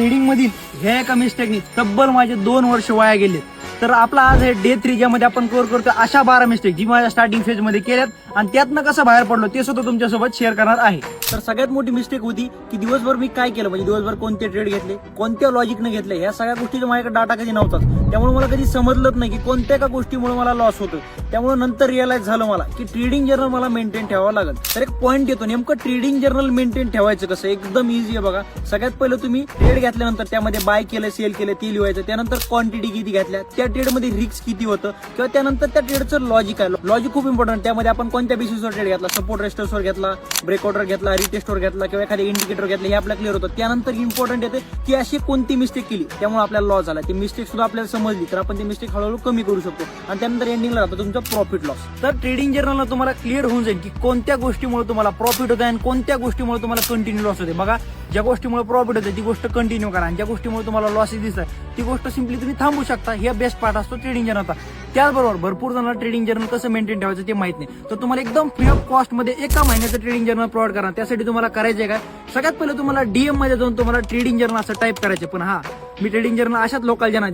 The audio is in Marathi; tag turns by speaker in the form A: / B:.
A: ट्रेडिंग मधील ह्या एका मिस्टेकनी तब्बल माझे 2 वर्ष वाया गेले. तर आपला आज हे डे 3 ज्यामध्ये आपण कव्हर करतो अशा 12 मिस्टेक जी माझ्या स्टार्टिंग फेज मध्ये केल्यात आणि त्यातनं कसं बाहेर पडलो ते सुद्धा तुमच्यासोबत शेअर करणार आहे. तर सगळ्यात मोठी मिस्टेक होती की दिवसभर मी काय केलं, म्हणजे दिवसभर कोणते ट्रेड घेतले, कोणत्या लॉजिकने घेतले, ह्या सगळ्या गोष्टीचा माझ्याकडे डाटा कधी नव्हता. त्यामुळे मला कधी समजलंच नाही की कोणत्या का गोष्टीमुळे मला लॉस होतो. त्यामुळे नंतर रिअलाइज झालं मला की ट्रेडिंग जर्नल मला मेंटेन ठेवावं लागेल. तर एक पॉईंट येतो, नेमकं ट्रेडिंग जर्नल मेंटेन ठेवायचं कसं. एकदम इझी आहे बघा. सगळ्यात पहिलं तुम्ही ट्रेड घेतल्यानंतर त्यामध्ये बाय केलं, सेल केलं ते लिहायचं. त्यानंतर क्वांटिटी किती घेतल्या, त्या ट्रेडमध्ये रिस्क किती होतं, किंवा त्यानंतर त्या ट्रेडचं लॉजिक आहे. लॉजिक खूप इम्पॉर्टंट. त्यामध्ये आपण कोणत्या बेसिसवर ट्रेड घेतला, सपोर्ट रेस्टर्सवर घेतला, ब्रेकआउटवर घेतला, रिटेस्टवर घेतला, किंवा एखाद्या इंडिकेटर घेतलं, हे आपल्याला क्लिअर होतं. त्यानंतर इम्पॉर्टंट येते की अशी कोणती मिस्टेक केली त्यामुळे आपल्याला लॉस झाला. ती मिस्टेक सुद्धा आपल्याला समजली तर आपण ती मिस्टेक हळूहळू कमी करू शकतो आणि त्यानंतर एंडिंगला राहतो तुमचा प्रॉफिट लॉस. तर ट्रेडिंग जर्नलला तुम्हाला क्लिअर होऊन जाईल की कोणत्या गोष्टीमुळे तुम्हाला प्रॉफिट होतं आणि कोणत्या गोष्टीमुळे तुम्हाला कंटिन्यू लॉस होते. बघा, ज्या गोष्टीमुळे प्रॉफिट होते ती गोष्ट कंटिन्यू करा आणि ज्या गोष्टीमुळे तुम्हाला लॉसेस दिसतात ती गोष्ट सिम्पली तुम्ही थांबू शकता. हे बेस्ट पार्ट असतो ट्रेडिंग जर्नलचा. त्याचबरोबर भरपूर जणांना ट्रेडिंग जर्नल कसं मेंटेन ठेवायचं ते माहित नाही. तर तुम्हाला एकदम फ्री ऑफ कॉस्ट मध्ये एका महिन्याचं ट्रेडिंग जर्नल प्रोव्हाइड करा. त्यासाठी तुम्हाला करायचं काय, सगळ्यात पहिलं तुम्हाला डीएम मध्ये जाऊन तुम्हाला ट्रेडिंग जर्नल असं टाईप करायचं. पण हा, मी ट्रेडिंग जर्नल अशाच लोकल ज्यांना